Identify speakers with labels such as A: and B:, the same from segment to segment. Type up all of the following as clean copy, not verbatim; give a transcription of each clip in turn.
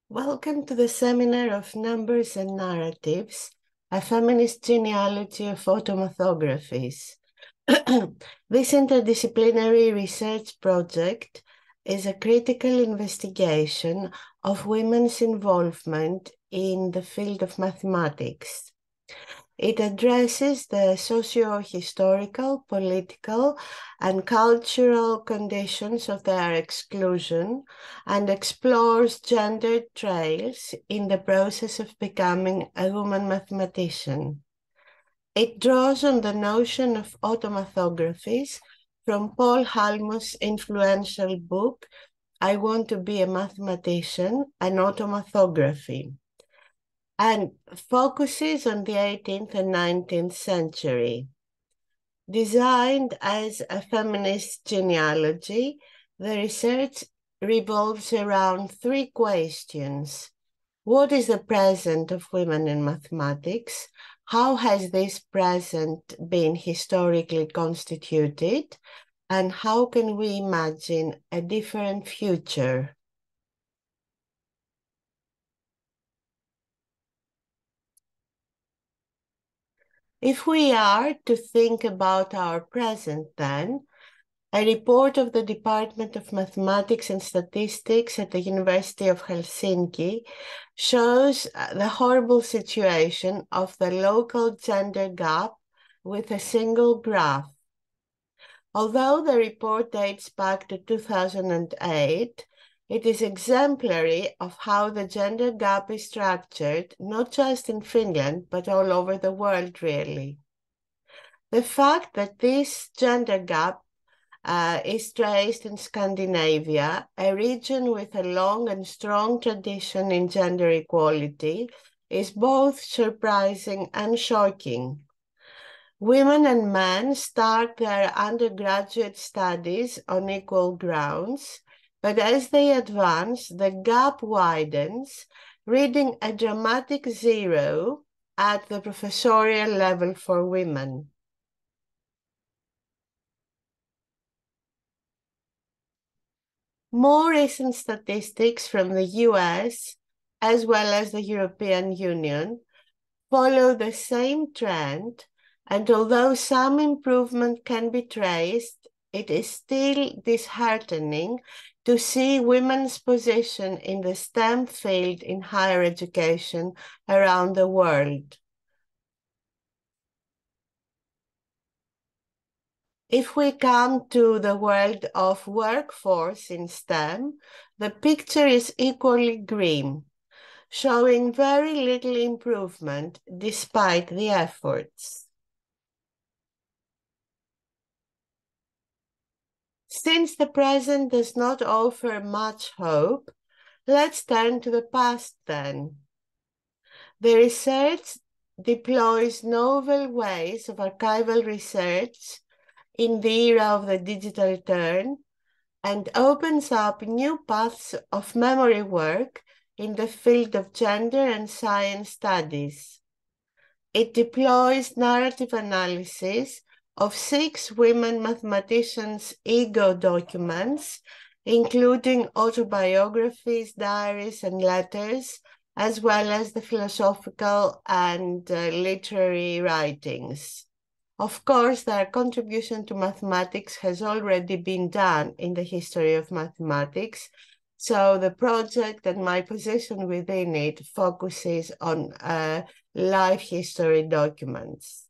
A: Welcome to the seminar of Numbers and Narratives, a feminist genealogy of automathographies. This interdisciplinary research project is a critical investigation of women's involvement in the field of mathematics. It addresses the socio-historical, political, and cultural conditions of their exclusion and explores gendered trails in the process of becoming a woman mathematician. It draws on the notion of automathographies from Paul Halmus's influential book, I Want to Be a Mathematician, an Automathography, and focuses on the 18th and 19th century. Designed as a feminist genealogy, the research revolves around three questions. What is the present of women in mathematics? How has this present been historically constituted? And how can we imagine a different future? If we are to think about our present then, a report of the Department of Mathematics and Statistics at the University of Helsinki shows the horrible situation of the local gender gap with a single graph. Although the report dates back to 2008, it is exemplary of how the gender gap is structured, not just in Finland, but all over the world, really. The fact that this gender gap is traced in Scandinavia, a region with a long and strong tradition in gender equality, is both surprising and shocking. Women and men start their undergraduate studies on equal grounds, but as they advance, the gap widens, reaching a dramatic zero at the professorial level for women. More recent statistics from the US, as well as the European Union, follow the same trend, and although some improvement can be traced, it is still disheartening to see women's position in the STEM field in higher education around the world. If we come to the world of workforce in STEM, the picture is equally grim, showing very little improvement despite the efforts. Since the present does not offer much hope, let's turn to the past then. The research deploys novel ways of archival research in the era of the digital turn and opens up new paths of memory work in the field of gender and science studies. It deploys narrative analysis of 6 women mathematicians' ego documents, including autobiographies, diaries, and letters, as well as the philosophical and literary writings. Of course, their contribution to mathematics has already been done in the history of mathematics, so the project and my position within it focuses on life history documents.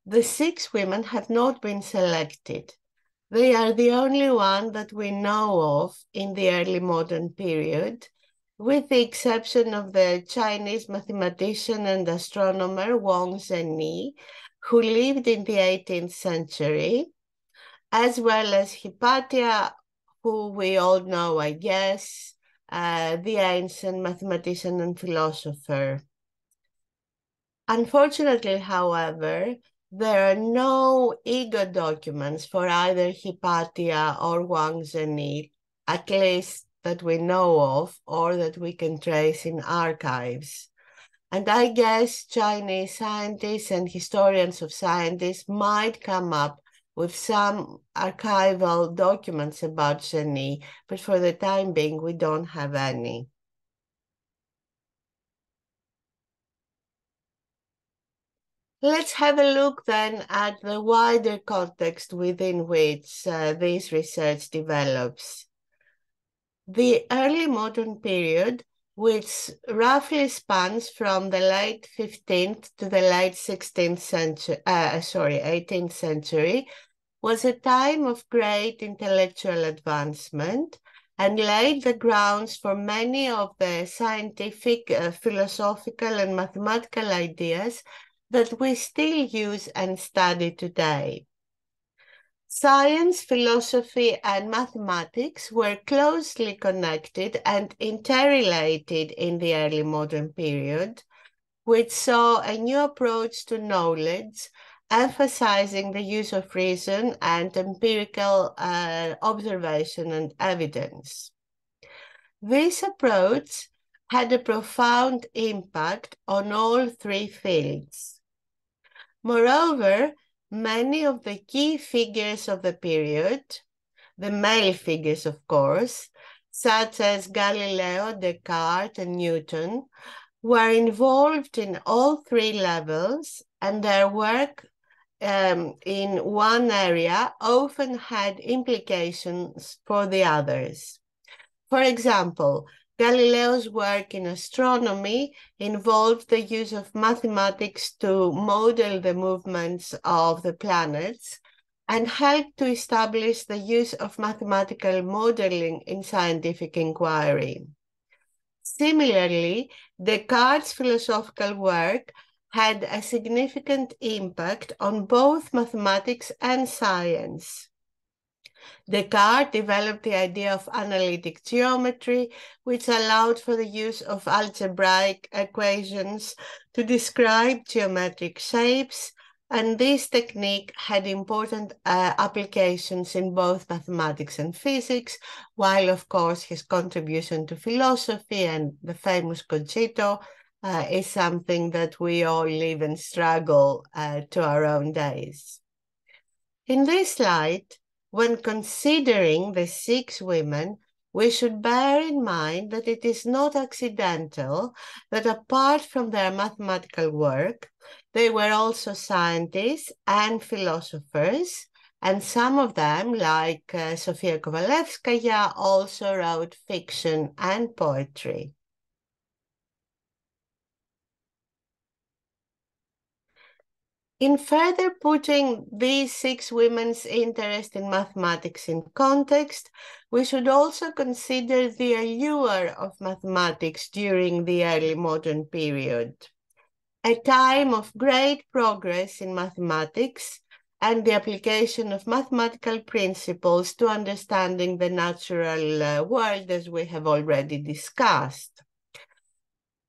A: The 6 women have not been selected. They are the only one that we know of in the early modern period, with the exception of the Chinese mathematician and astronomer Wang Zhenyi, who lived in the 18th century, as well as Hypatia, who we all know, I guess, the ancient mathematician and philosopher. Unfortunately, however, there are no ego documents for either Hypatia or Wang Zhenyi, at least that we know of or that we can trace in archives. And I guess Chinese scientists and historians of scientists might come up with some archival documents about Jenny, but for the time being, we don't have any. Let's have a look then at the wider context within which this research develops. The early modern period, which roughly spans from the late 15th to the late 18th century, was a time of great intellectual advancement and laid the grounds for many of the scientific, philosophical, and mathematical ideas that we still use and study today. Science, philosophy, and mathematics were closely connected and interrelated in the early modern period, which saw a new approach to knowledge, emphasizing the use of reason and empirical observation and evidence. This approach had a profound impact on all three fields. Moreover, many of the key figures of the period, the male figures of course, such as Galileo, Descartes, and Newton, were involved in all three levels, and their work in one area often had implications for the others. For example, Galileo's work in astronomy involved the use of mathematics to model the movements of the planets and helped to establish the use of mathematical modeling in scientific inquiry. Similarly, Descartes' philosophical work had a significant impact on both mathematics and science. Descartes developed the idea of analytic geometry, which allowed for the use of algebraic equations to describe geometric shapes, and this technique had important applications in both mathematics and physics, while of course his contribution to philosophy and the famous cogito is something that we all live and struggle to our own days. In this light, when considering the 6 women, we should bear in mind that it is not accidental that apart from their mathematical work, they were also scientists and philosophers, and some of them, like Sofia Kovalevskaya, also wrote fiction and poetry. In further putting these 6 women's interest in mathematics in context, we should also consider the allure of mathematics during the early modern period, a time of great progress in mathematics and the application of mathematical principles to understanding the natural world, as we have already discussed.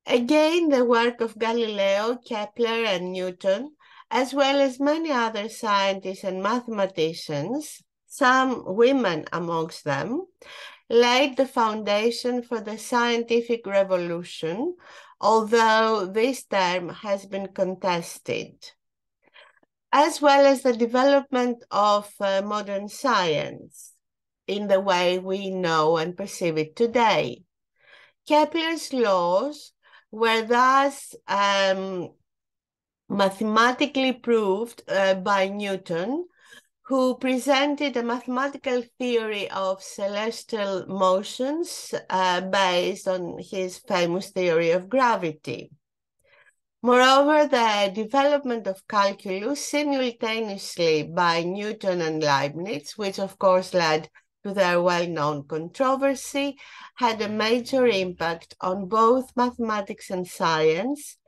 A: Again, the work of Galileo, Kepler, and Newton, as well as many other scientists and mathematicians, some women amongst them, laid the foundation for the scientific revolution, although this term has been contested, as well as the development of modern science in the way we know and perceive it today. Kepler's laws were thus mathematically proved by Newton, who presented a mathematical theory of celestial motions based on his famous theory of gravity. Moreover, the development of calculus simultaneously by Newton and Leibniz, which of course led to their well-known controversy, had a major impact on both mathematics and science,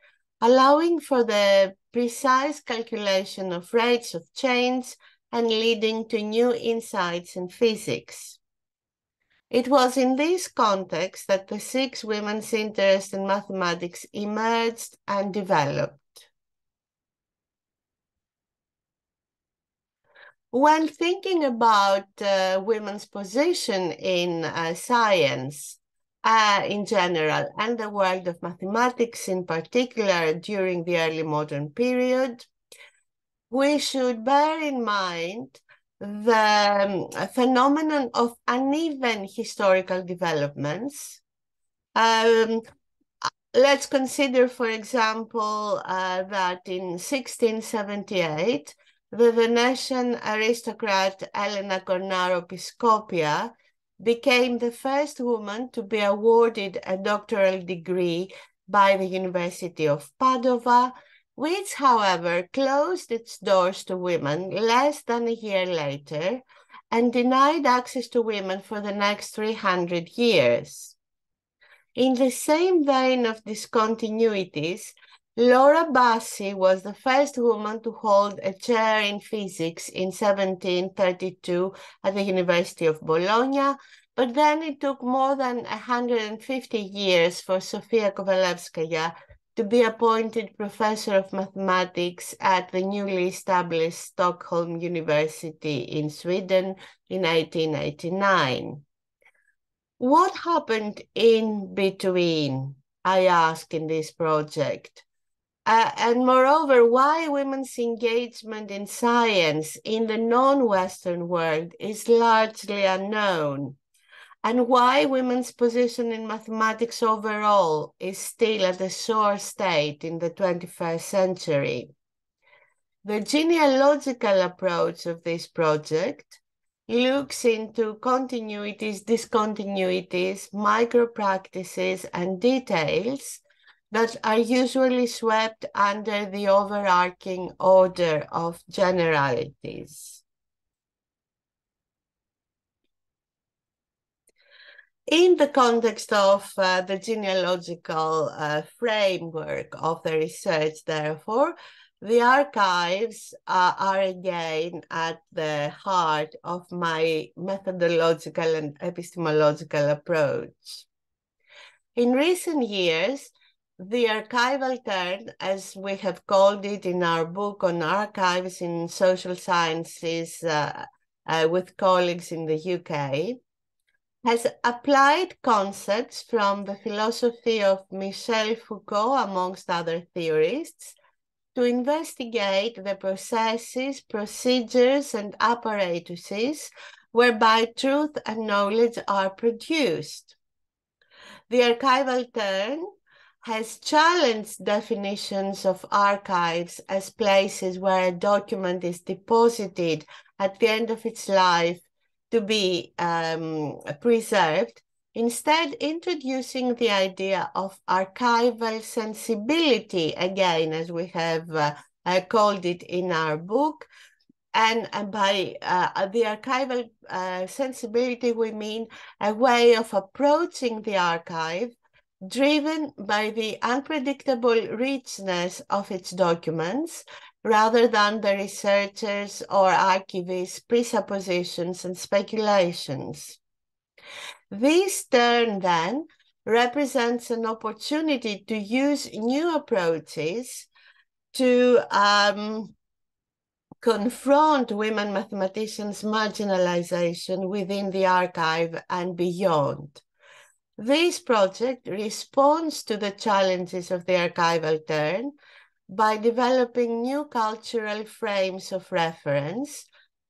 A: allowing for the precise calculation of rates of change and leading to new insights in physics. It was in this context that the 6 women's interest in mathematics emerged and developed. When thinking about women's position in science, in general, and the world of mathematics in particular during the early modern period, we should bear in mind the phenomenon of uneven historical developments. Let's consider, for example, that in 1678, the Venetian aristocrat Elena Cornaro Piscopia became the first woman to be awarded a doctoral degree by the University of Padova, which, however, closed its doors to women less than a year later and denied access to women for the next 300 years. In the same vein of discontinuities, Laura Bassi was the first woman to hold a chair in physics in 1732 at the University of Bologna, but then it took more than 150 years for Sofia Kovalevskaya to be appointed professor of mathematics at the newly established Stockholm University in Sweden in 1889. What happened in between, I ask in this project? And moreover, why women's engagement in science in the non-Western world is largely unknown, and why women's position in mathematics overall is still at a sore state in the 21st century. The genealogical approach of this project looks into continuities, discontinuities, micro-practices, and details that are usually swept under the overarching order of generalities. In the context of the genealogical framework of the research, therefore, the archives are again at the heart of my methodological and epistemological approach. In recent years, the archival turn, as we have called it in our book on archives in social sciences with colleagues in the UK, has applied concepts from the philosophy of Michel Foucault, amongst other theorists, to investigate the processes, procedures, and apparatuses whereby truth and knowledge are produced. The archival turn has challenged definitions of archives as places where a document is deposited at the end of its life to be preserved, instead introducing the idea of archival sensibility, again, as we have called it in our book. And by the archival sensibility, we mean a way of approaching the archive driven by the unpredictable richness of its documents, rather than the researchers' or archivists' presuppositions and speculations. This turn, then, represents an opportunity to use new approaches to confront women mathematicians' marginalization within the archive and beyond. This project responds to the challenges of the archival turn by developing new cultural frames of reference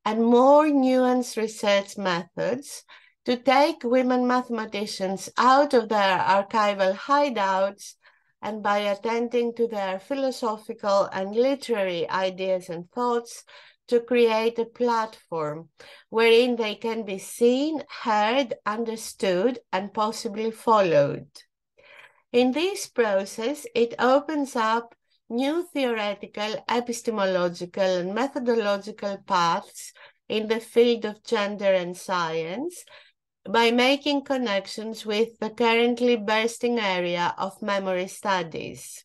A: and more nuanced research methods to take women mathematicians out of their archival hideouts and by attending to their philosophical and literary ideas and thoughts to create a platform wherein they can be seen, heard, understood, and possibly followed. In this process, it opens up new theoretical, epistemological, and methodological paths in the field of gender and science by making connections with the currently bursting area of memory studies.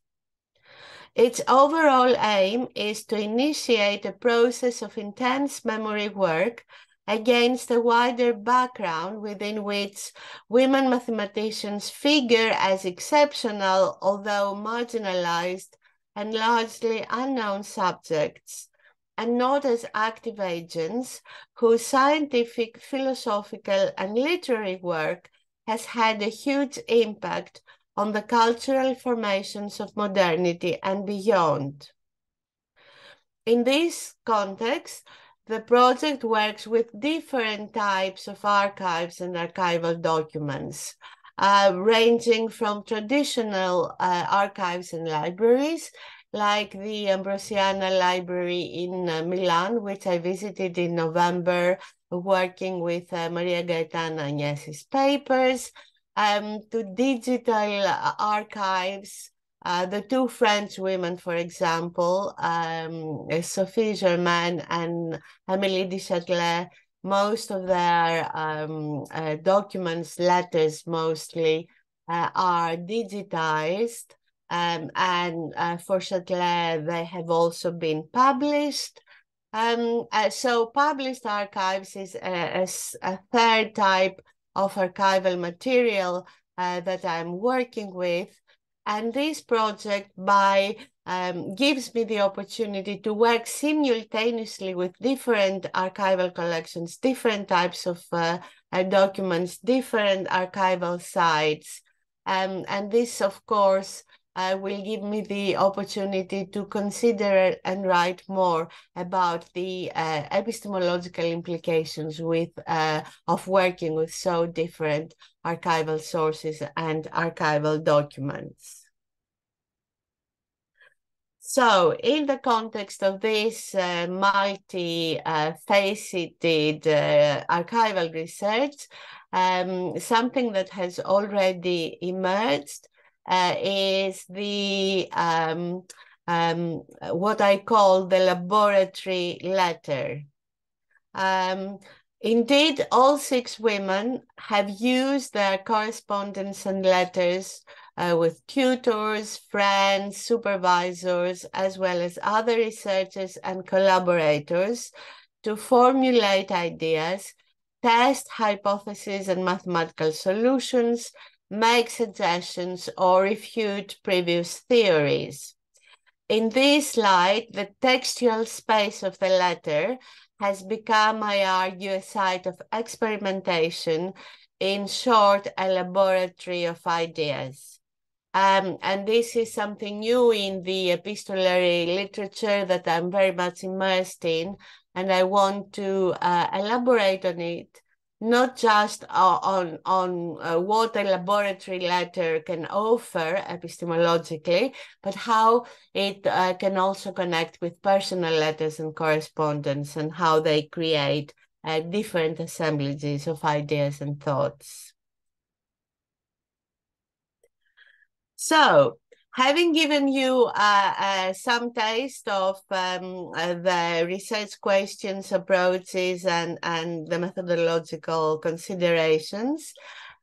A: Its overall aim is to initiate a process of intense memory work against a wider background within which women mathematicians figure as exceptional, although marginalized and largely unknown subjects, and not as active agents whose scientific, philosophical, and literary work has had a huge impact on the cultural formations of modernity and beyond. In this context, the project works with different types of archives and archival documents, ranging from traditional archives and libraries, like the Ambrosiana Library in Milan, which I visited in November, working with Maria Gaetana Agnesi's papers, to digital archives. The two French women, for example, Sophie Germain and Amélie du Châtelet, most of their documents, letters mostly, are digitized. And for Châtelet, they have also been published. So published archives is a third type of archival material that I'm working with. And this project gives me the opportunity to work simultaneously with different archival collections, different types of documents, different archival sites. And this, of course, will give me the opportunity to consider and write more about the epistemological implications of working with so different archival sources and archival documents. So in the context of this multi-faceted archival research, something that has already emerged is the what I call the laboratory letter. Indeed, all 6 women have used their correspondence and letters with tutors, friends, supervisors, as well as other researchers and collaborators to formulate ideas, test hypotheses and mathematical solutions, make suggestions, or refute previous theories. In this light, the textual space of the letter has become, I argue, a site of experimentation, in short, a laboratory of ideas. And this is something new in the epistolary literature that I'm very much immersed in, and I want to elaborate on it, not just on what a laboratory letter can offer epistemologically, but how it can also connect with personal letters and correspondence, and how they create different assemblages of ideas and thoughts. So, having given you some taste of the research questions, approaches, and the methodological considerations,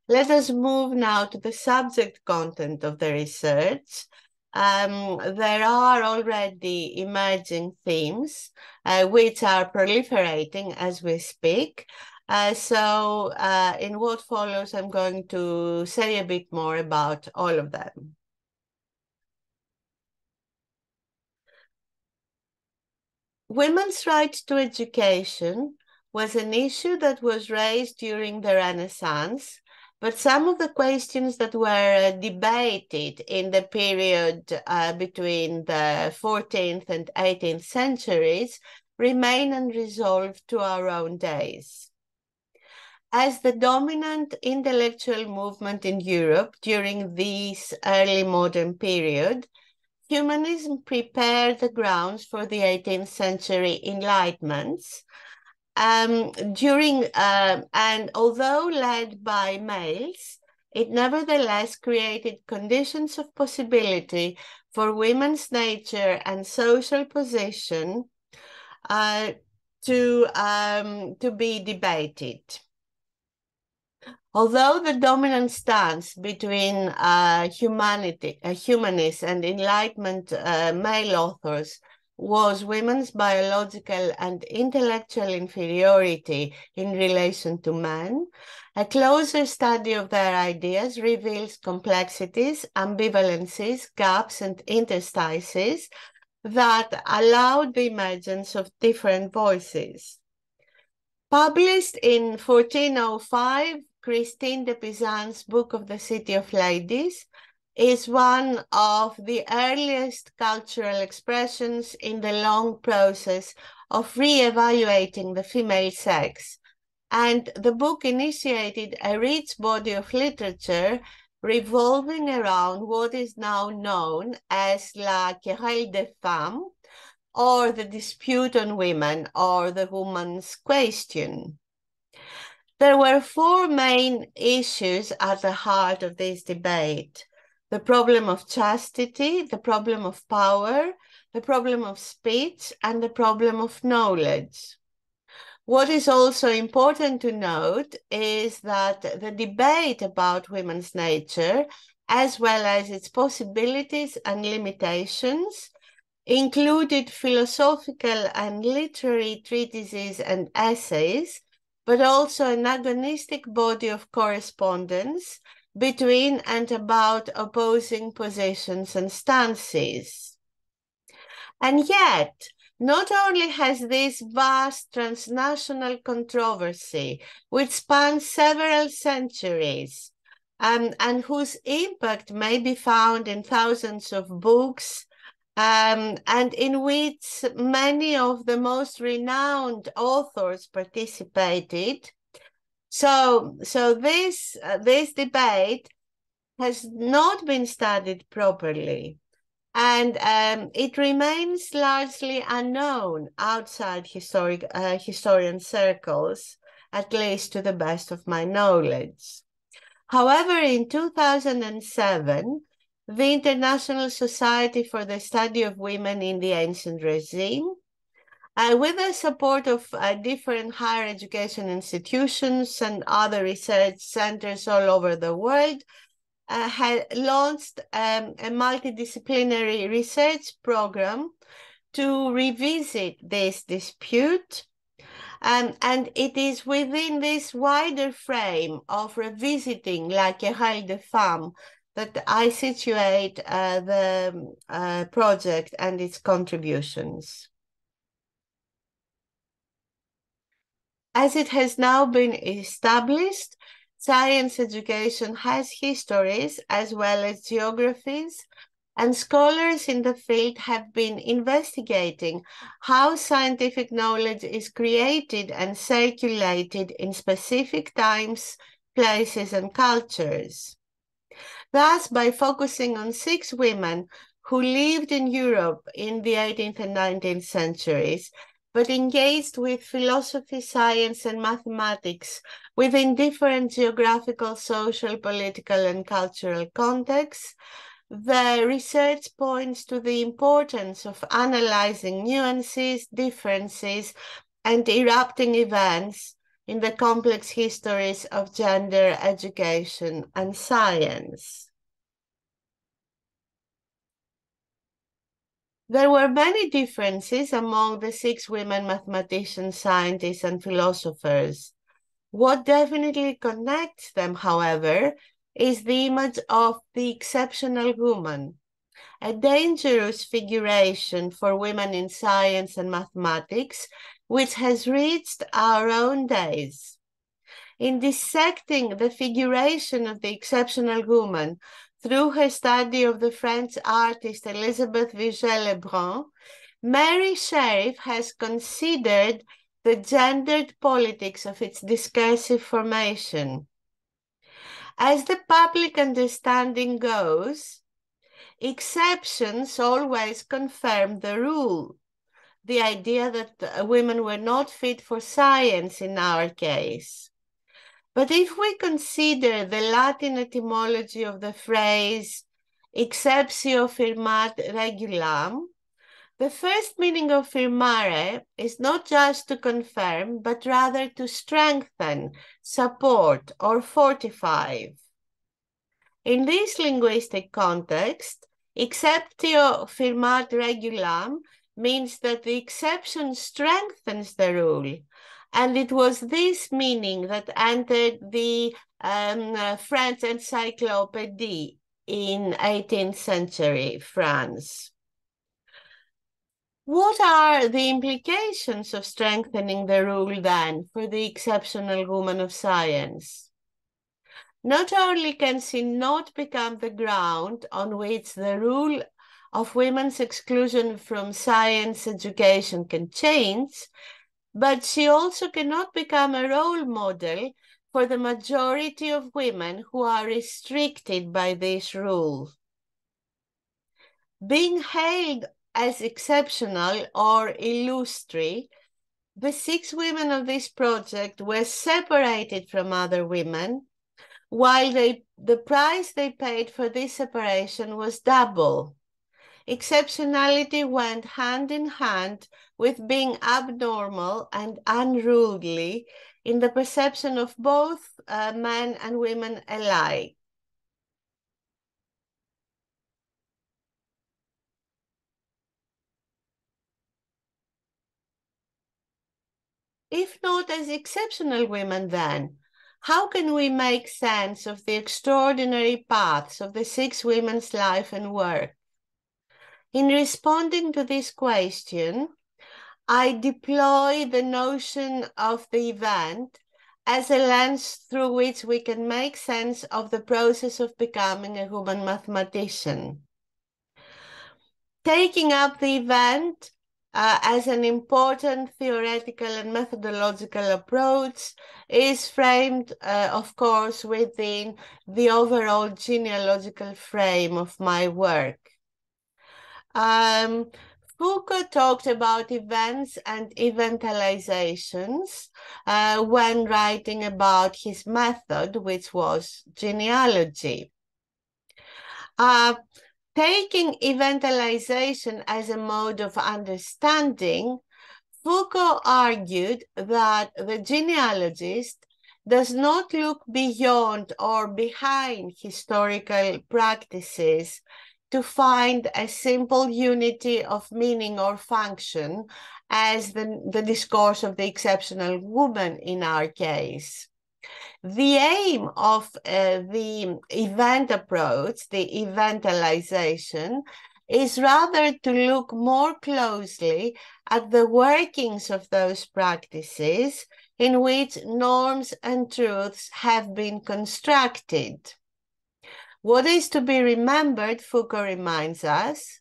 A: let us move now to the subject content of the research. There are already emerging themes which are proliferating as we speak. So in what follows, I'm going to say a bit more about all of them. Women's right to education was an issue that was raised during the Renaissance, but some of the questions that were debated in the period between the 14th and 18th centuries remain unresolved to our own days. As the dominant intellectual movement in Europe during this early modern period, humanism prepared the grounds for the 18th century enlightenments. And although led by males, it nevertheless created conditions of possibility for women's nature and social position to be debated. Although the dominant stance between humanists and Enlightenment male authors was women's biological and intellectual inferiority in relation to men, a closer study of their ideas reveals complexities, ambivalences, gaps, and interstices that allowed the emergence of different voices. Published in 1405, Christine de Pizan's Book of the City of Ladies, is one of the earliest cultural expressions in the long process of re-evaluating the female sex. And the book initiated a rich body of literature revolving around what is now known as La Querelle des Femmes, or the dispute on women, or the woman's question. There were four main issues at the heart of this debate: the problem of chastity, the problem of power, the problem of speech, and the problem of knowledge. What is also important to note is that the debate about women's nature, as well as its possibilities and limitations, included philosophical and literary treatises and essays, but also an agonistic body of correspondence between and about opposing positions and stances. And yet, not only has this vast transnational controversy, which spans several centuries, and whose impact may be found in thousands of books, and in which many of the most renowned authors participated. So this debate has not been studied properly, and it remains largely unknown outside historian circles, at least to the best of my knowledge. However, in 2007, the International Society for the Study of Women in the Ancient Regime, with the support of different higher education institutions and other research centers all over the world, had launched a multidisciplinary research program to revisit this dispute. And it is within this wider frame of revisiting La Querelle des Femmes that I situate the project and its contributions. As it has now been established, science education has histories as well as geographies, and scholars in the field have been investigating how scientific knowledge is created and circulated in specific times, places, and cultures. Thus, by focusing on 6 women who lived in Europe in the 18th and 19th centuries, but engaged with philosophy, science, and mathematics within different geographical, social, political, and cultural contexts, the research points to the importance of analyzing nuances, differences, and erupting events in the complex histories of gender, education, and science. There were many differences among the 6 women mathematicians, scientists, and philosophers. What definitely connects them, however, is the image of the exceptional woman, a dangerous figuration for women in science and mathematics, which has reached our own days. In dissecting the figuration of the exceptional woman through her study of the French artist Elisabeth Vigée-Lebrun, Mary Sherif has considered the gendered politics of its discursive formation. As the public understanding goes, exceptions always confirm the rule. The idea that women were not fit for science in our case. But if we consider the Latin etymology of the phrase exceptio firmat regulam, the first meaning of firmare is not just to confirm, but rather to strengthen, support, or fortify. In this linguistic context, exceptio firmat regulam means that the exception strengthens the rule. And it was this meaning that entered the French encyclopedia in 18th century France. What are the implications of strengthening the rule then for the exceptional woman of science? Not only can she not become the ground on which the rule of women's exclusion from science education can change, but she also cannot become a role model for the majority of women who are restricted by this rule. Being hailed as exceptional or illustrious, the 6 women of this project were separated from other women, while the price they paid for this separation was double. Exceptionality went hand in hand with being abnormal and unruly in the perception of both men and women alike. If not as exceptional women, then, how can we make sense of the extraordinary paths of the 6 women's life and work? In responding to this question, I deploy the notion of the event as a lens through which we can make sense of the process of becoming a woman mathematician. Taking up the event as an important theoretical and methodological approach is framed, of course, within the overall genealogical frame of my work. Foucault talked about events and eventalizations when writing about his method, which was genealogy. Taking eventalization as a mode of understanding, Foucault argued that the genealogist does not look beyond or behind historical practices to find a simple unity of meaning or function as the discourse of the exceptional woman in our case. The aim of the event approach, the eventalization, is rather to look more closely at the workings of those practices in which norms and truths have been constructed. What is to be remembered, Foucault reminds us,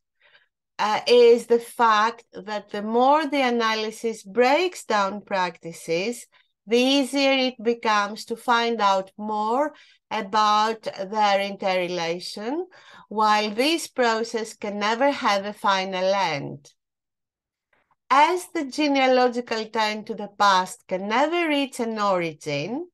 A: is the fact that the more the analysis breaks down practices, the easier it becomes to find out more about their interrelation, while this process can never have a final end. As the genealogical time to the past can never reach an origin,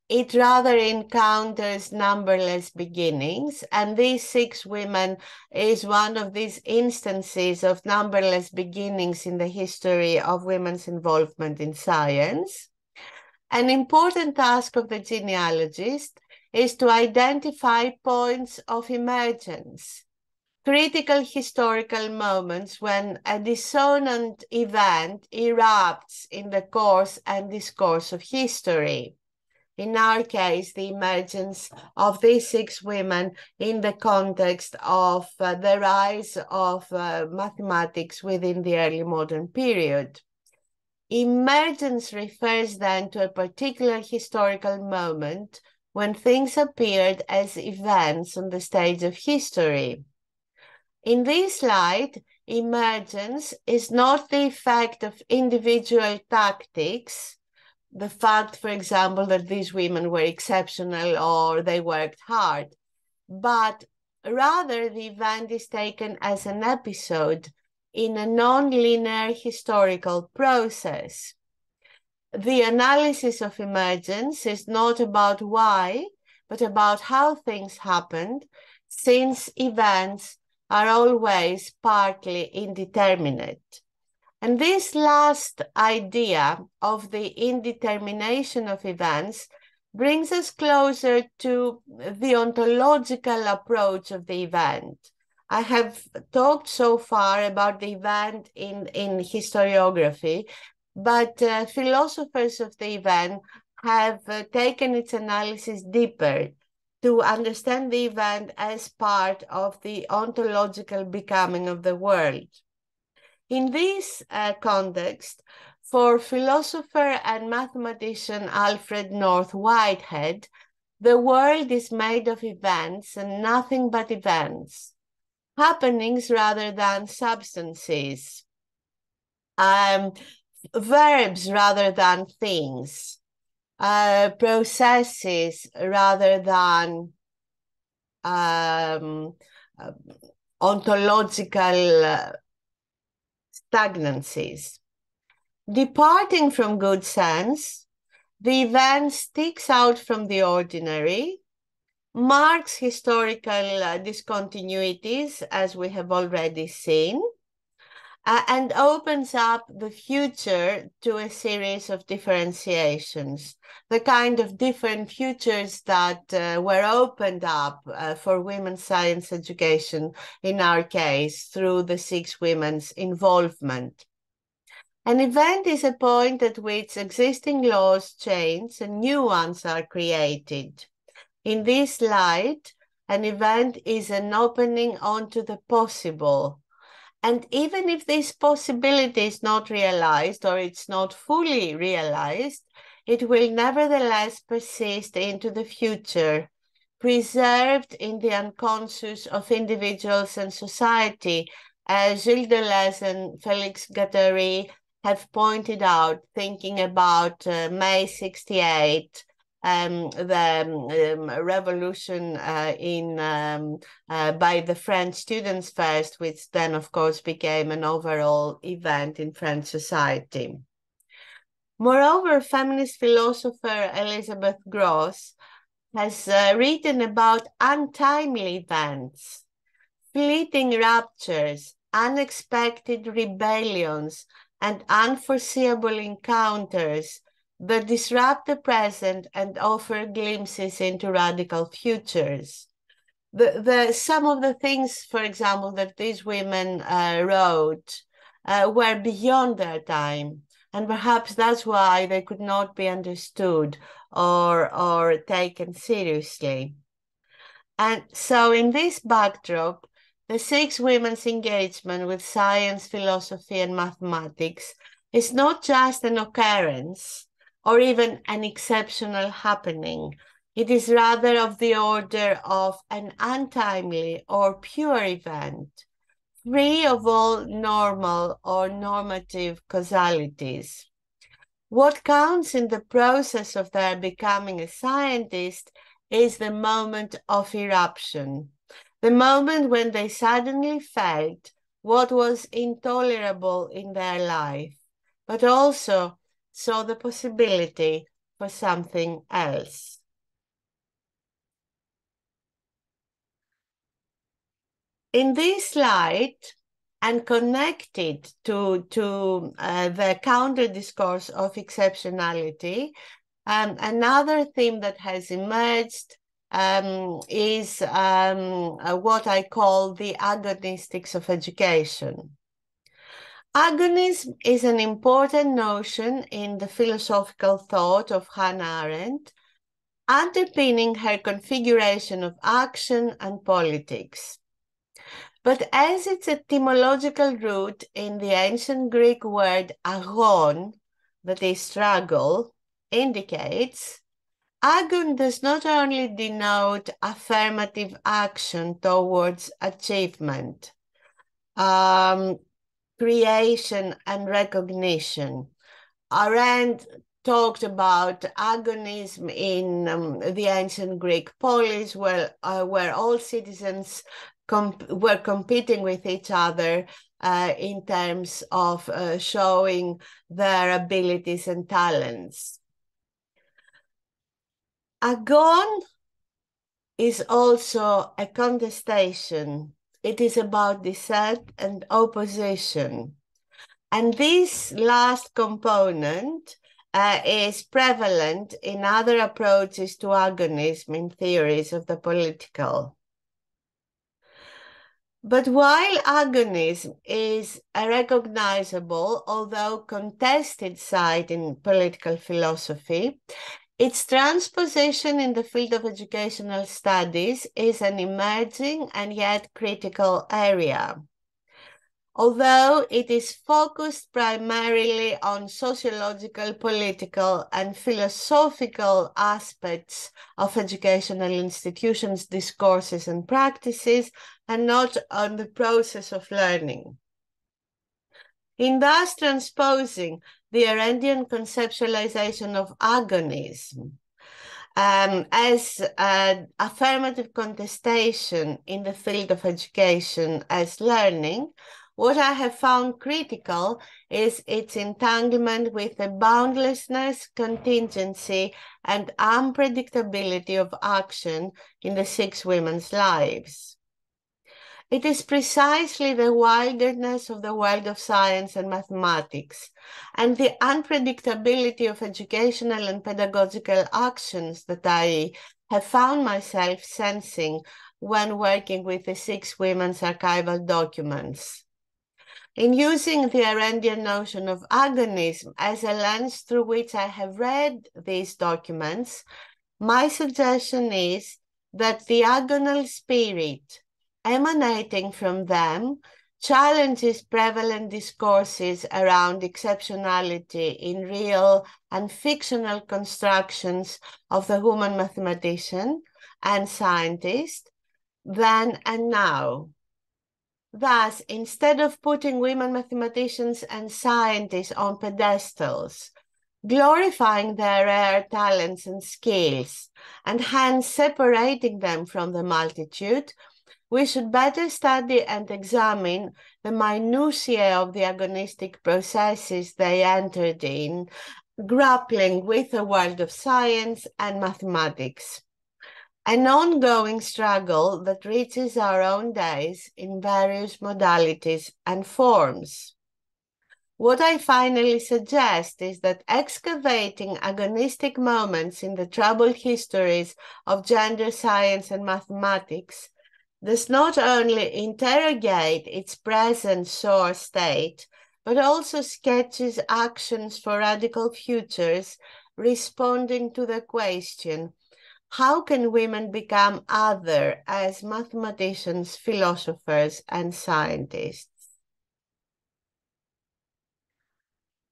A: it rather encounters numberless beginnings, and these 6 women is one of these instances of numberless beginnings in the history of women's involvement in science. An important task of the genealogist is to identify points of emergence, critical historical moments when a dissonant event erupts in the course and discourse of history. In our case, the emergence of these 6 women in the context of the rise of mathematics within the early modern period. Emergence refers then to a particular historical moment when things appeared as events on the stage of history. In this light, emergence is not the effect of individual tactics, the fact, for example, that these women were exceptional or they worked hard, but rather the event is taken as an episode in a non-linear historical process. The analysis of emergence is not about why, but about how things happened, since events are always partly indeterminate. And this last idea of the indetermination of events brings us closer to the ontological approach of the event. I have talked so far about the event in historiography, but philosophers of the event have taken its analysis deeper to understand the event as part of the ontological becoming of the world. In this context, for philosopher and mathematician Alfred North Whitehead, The world is made of events and nothing but events, happenings rather than substances, verbs rather than things, processes rather than ontological stagnancies. Departing from good sense, the event sticks out from the ordinary, marks historical discontinuities, as we have already seen, and opens up the future to a series of differentiations, the kind of different futures that were opened up for women's science education, in our case, through the 6 women's involvement. An event is a point at which existing laws change and new ones are created. In this light, an event is an opening onto the possible. And even if this possibility is not realized or it's not fully realized, it will nevertheless persist into the future, preserved in the unconscious of individuals and society, as Gilles Deleuze and Félix Guattari have pointed out, thinking about May 68, the revolution by the French students first, which then, of course, became an overall event in French society. Moreover, feminist philosopher Elizabeth Gross has written about untimely events, fleeting raptures, unexpected rebellions, and unforeseeable encounters that disrupt the present and offer glimpses into radical futures. Some of the things, for example, that these women wrote were beyond their time, and perhaps that's why they could not be understood or taken seriously. And so in this backdrop, the 6 women's engagement with science, philosophy, and mathematics is not just an occurrence or even an exceptional happening. It is rather of the order of an untimely or pure event, free of all normal or normative causalities. What counts in the process of their becoming a scientist is the moment of eruption, the moment when they suddenly felt what was intolerable in their life, but also saw the possibility for something else. In this light, and connected to the counter-discourse of exceptionality, another theme that has emerged is what I call the agonistics of education. Agonism is an important notion in the philosophical thought of Hannah Arendt, underpinning her configuration of action and politics. But as its etymological root in the ancient Greek word agon, that is struggle, indicates, agon does not only denote affirmative action towards achievement, creation and recognition. Arendt talked about agonism in the ancient Greek polis, where all citizens were competing with each other in terms of showing their abilities and talents. Agon is also a contestation. It is about dissent and opposition. And this last component is prevalent in other approaches to agonism in theories of the political. But while agonism is a recognizable, although contested side in political philosophy, its transposition in the field of educational studies is an emerging and yet critical area. although it is focused primarily on sociological, political, and philosophical aspects of educational institutions, discourses, and practices, and not on the process of learning. In thus transposing the Arendtian conceptualization of agonism as affirmative contestation in the field of education as learning, what I have found critical is its entanglement with the boundlessness, contingency, and unpredictability of action in the 6 women's lives. It is precisely the wilderness of the world of science and mathematics and the unpredictability of educational and pedagogical actions that I have found myself sensing when working with the 6 women's archival documents. In using the Arendtian notion of agonism as a lens through which I have read these documents, my suggestion is that the agonal spirit emanating from them challenges prevalent discourses around exceptionality in real and fictional constructions of the woman mathematician and scientist then and now. Thus, instead of putting women mathematicians and scientists on pedestals, glorifying their rare talents and skills, and hence separating them from the multitude, we should better study and examine the minutiae of the agonistic processes they entered in, grappling with the world of science and mathematics. An ongoing struggle that reaches our own days in various modalities and forms. What I finally suggest is that excavating agonistic moments in the troubled histories of gender science and mathematics does not only interrogate its present sore state, but also sketches actions for radical futures responding to the question, how can women become other as mathematicians, philosophers, and scientists?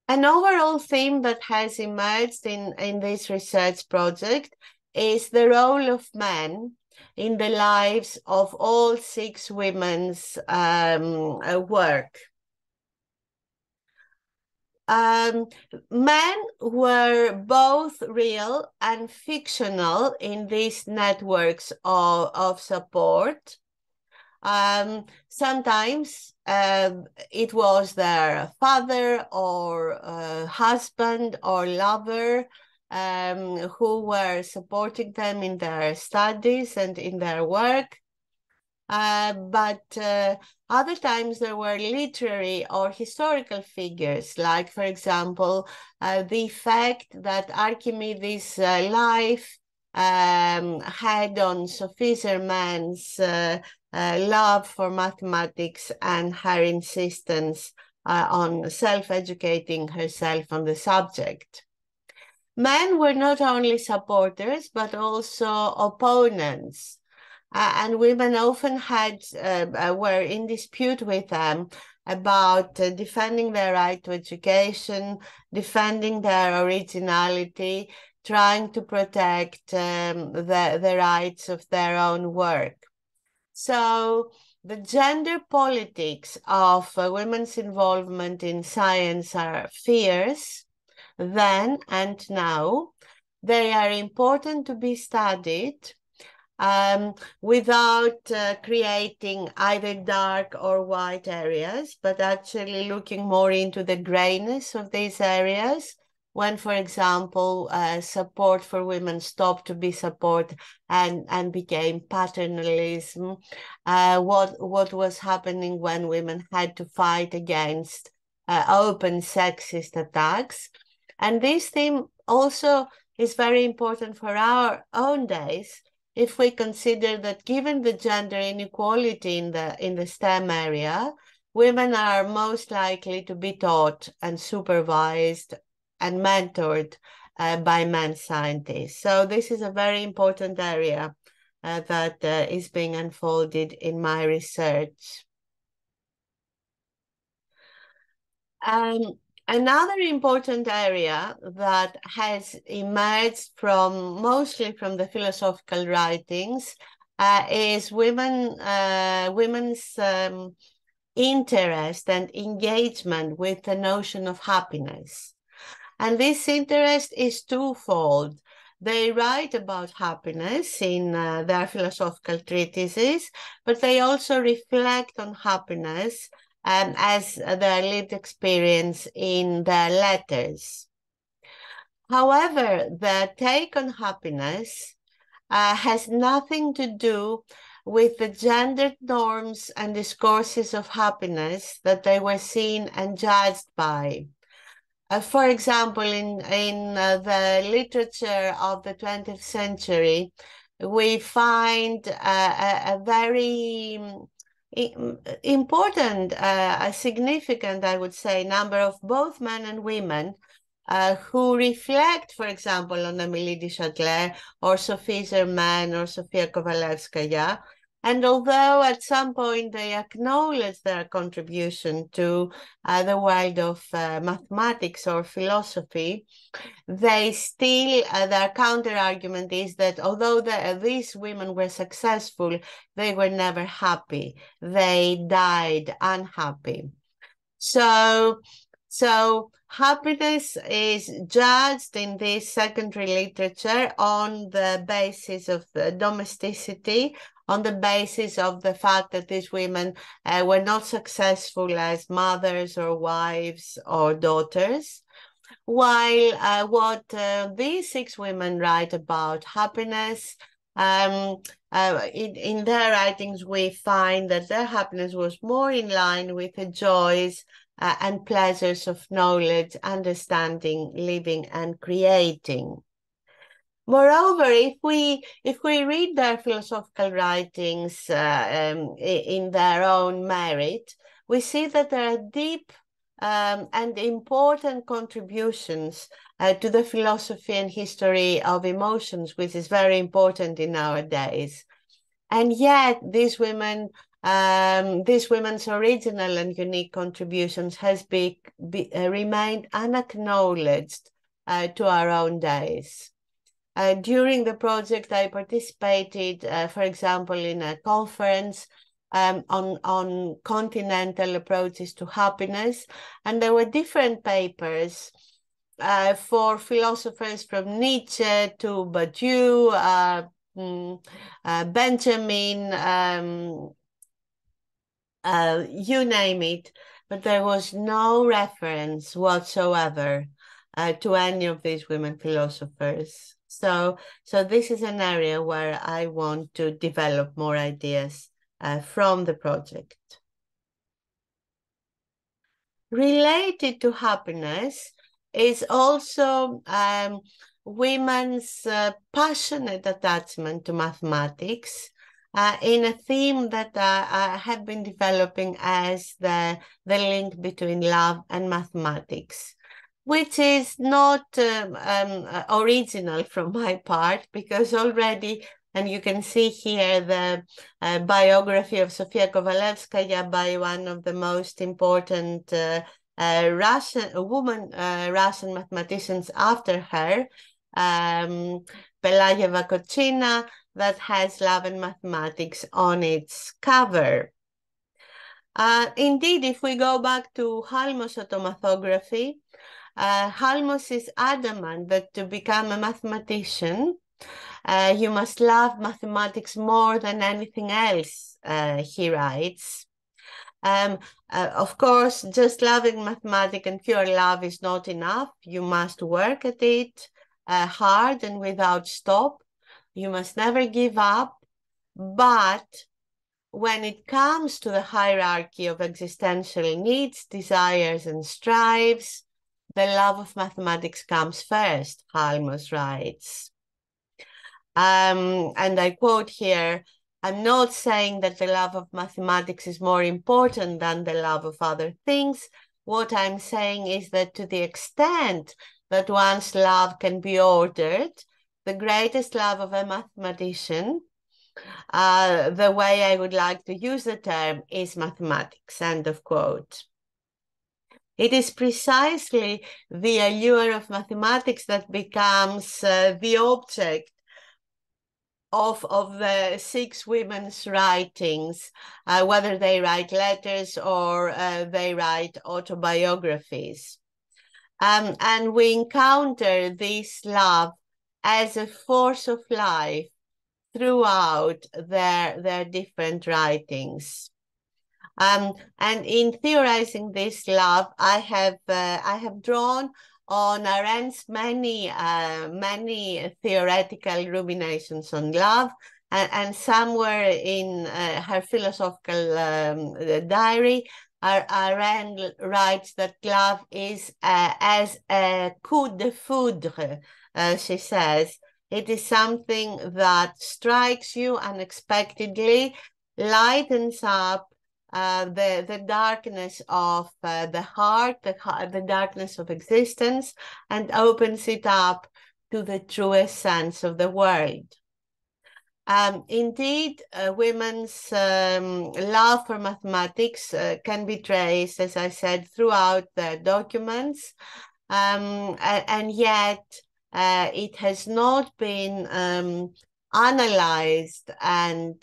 A: An overall theme that has emerged in this research project is the role of men in the lives of all 6 women's work. Men were both real and fictional in these networks of support. Sometimes it was their father or husband or lover who were supporting them in their studies and in their work. But other times there were literary or historical figures, like, for example, the effect that Archimedes' life had on Sophie Germain's love for mathematics and her insistence on self-educating herself on the subject. Men were not only supporters, but also opponents. And women often were in dispute with them about defending their right to education, defending their originality, trying to protect the rights of their own work. So the gender politics of women's involvement in science are fierce then and now. They are important to be studied without creating either dark or white areas, but actually looking more into the grayness of these areas. When, for example, support for women stopped to be support and became paternalism, what was happening when women had to fight against open sexist attacks. And this theme also is very important for our own days, if we consider that given the gender inequality in the STEM area, women are most likely to be taught and supervised and mentored by men scientists. So this is a very important area that is being unfolded in my research. Um, Another important area that has emerged mostly from the philosophical writings is women's interest and engagement with the notion of happiness. And this interest is twofold. They write about happiness in their philosophical treatises, but they also reflect on happiness as their lived experience in their letters. However, their take on happiness has nothing to do with the gendered norms and discourses of happiness that they were seen and judged by. For example, in the literature of the 20th century, we find a very important, a significant, I would say, number of both men and women who reflect, for example, on Amélie de Châtelet or Sophie Germain or Sofia Kovalevskaya. And although at some point they acknowledge their contribution to the world of mathematics or philosophy, they still, their counter argument is that although these women were successful, they were never happy. They died unhappy. So happiness is judged in this secondary literature on the basis of the domesticity, on the basis of the fact that these women were not successful as mothers or wives or daughters. While what these six women write about happiness, in their writings, we find that their happiness was more in line with the joys and pleasures of knowledge, understanding, living, and creating. Moreover, if we read their philosophical writings in their own merit, we see that there are deep and important contributions to the philosophy and history of emotions, which is very important in our days. And yet, these women's original and unique contributions has remained unacknowledged to our own days. During the project, I participated, for example, in a conference on continental approaches to happiness, and there were different papers for philosophers from Nietzsche to Badiou, Benjamin, you name it, but there was no reference whatsoever to any of these women philosophers. So this is an area where I want to develop more ideas from the project. Related to happiness is also women's passionate attachment to mathematics in a theme that I have been developing as the link between love and mathematics, which is not original from my part, because already, and you can see here the biography of Sofia Kovalevskaya by one of the most important Russian mathematicians after her, Pelayeva Kochina, that has Love and Mathematics on its cover. Indeed, if we go back to Halmos' automathography, Halmos is adamant that to become a mathematician, you must love mathematics more than anything else, he writes. Of course, just loving mathematics and pure love is not enough. You must work at it hard and without stop. You must never give up. But when it comes to the hierarchy of existential needs, desires, and strives, the love of mathematics comes first, Halmos writes. And I quote here, "I'm not saying that the love of mathematics is more important than the love of other things. What I'm saying is that to the extent that one's love can be ordered, the greatest love of a mathematician, the way I would like to use the term, is mathematics," end of quote. It is precisely the allure of mathematics that becomes the object of the six women's writings, whether they write letters or they write autobiographies. And we encounter this love as a force of life throughout their different writings. And in theorizing this love, I have drawn on Arendt's many theoretical ruminations on love, and somewhere in her philosophical diary, Arendt writes that love is as a coup de foudre. She says it is something that strikes you unexpectedly, lightens up the darkness of the heart, the darkness of existence, and opens it up to the truest sense of the world. Indeed, women's love for mathematics can be traced, as I said, throughout their documents, and yet it has not been analyzed and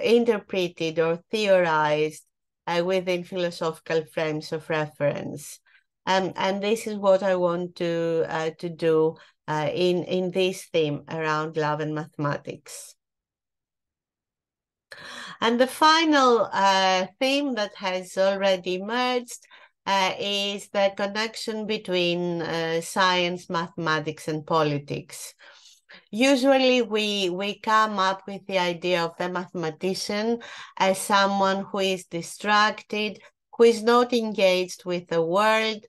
A: interpreted or theorized within philosophical frames of reference. And this is what I want to do in this theme around love and mathematics. And the final theme that has already emerged is the connection between science, mathematics, and politics. Usually we come up with the idea of the mathematician as someone who is distracted, who is not engaged with the world.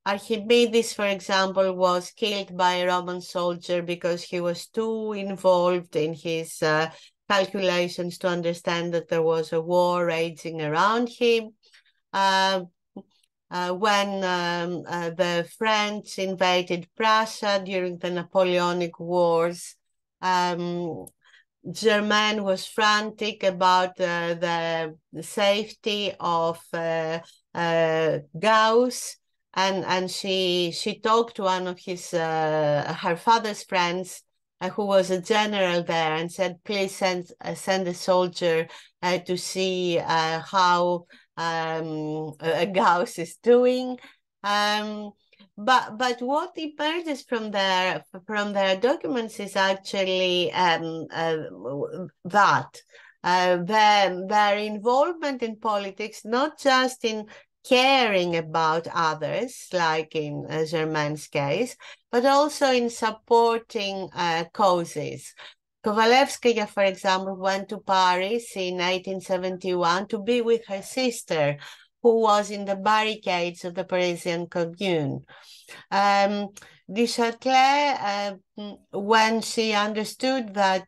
A: Archimedes, for example, was killed by a Roman soldier because he was too involved in his calculations to understand that there was a war raging around him. When the French invaded Prussia during the Napoleonic Wars, Germaine was frantic about the safety of Gauss, and she talked to one of his her father's friends, who was a general there, and said, please send a soldier to see how Gauss is doing. But what emerges from their documents is actually that their involvement in politics, not just in caring about others, like in Germaine's case, but also in supporting causes. Kovalevskaya, for example, went to Paris in 1871 to be with her sister, who was in the barricades of the Parisian Commune. Du Châtelet, when she understood that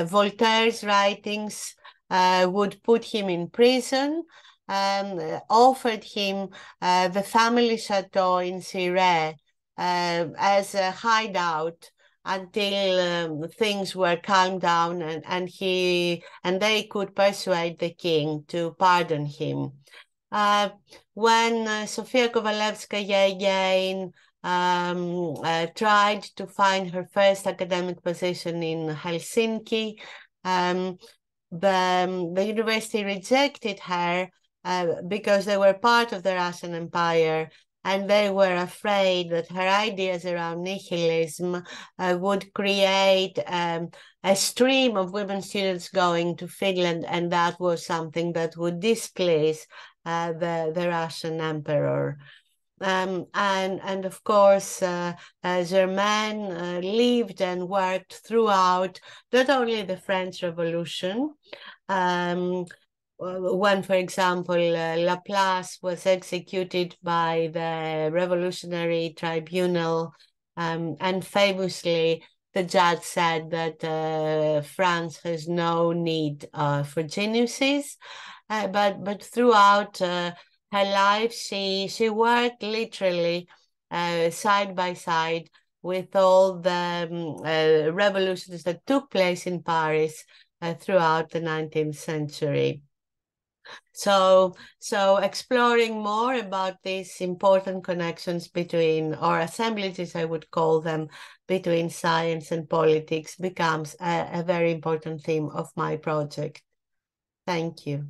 A: Voltaire's writings would put him in prison, offered him the family chateau in Cirey as a hideout until things were calmed down and they could persuade the king to pardon him. When Sofia Kovalevskaya again tried to find her first academic position in Helsinki, the university rejected her because they were part of the Russian Empire, and they were afraid that her ideas around nihilism would create a stream of women students going to Finland, and that was something that would displease the Russian emperor. And of course, Germaine lived and worked throughout not only the French Revolution, when, for example, Laplace was executed by the Revolutionary Tribunal, and famously the judge said that France has no need for geniuses, but throughout her life, she worked literally side by side with all the revolutions that took place in Paris throughout the 19th century. So exploring more about these important connections between, or assemblages, I would call them, between science and politics becomes a very important theme of my project. Thank you.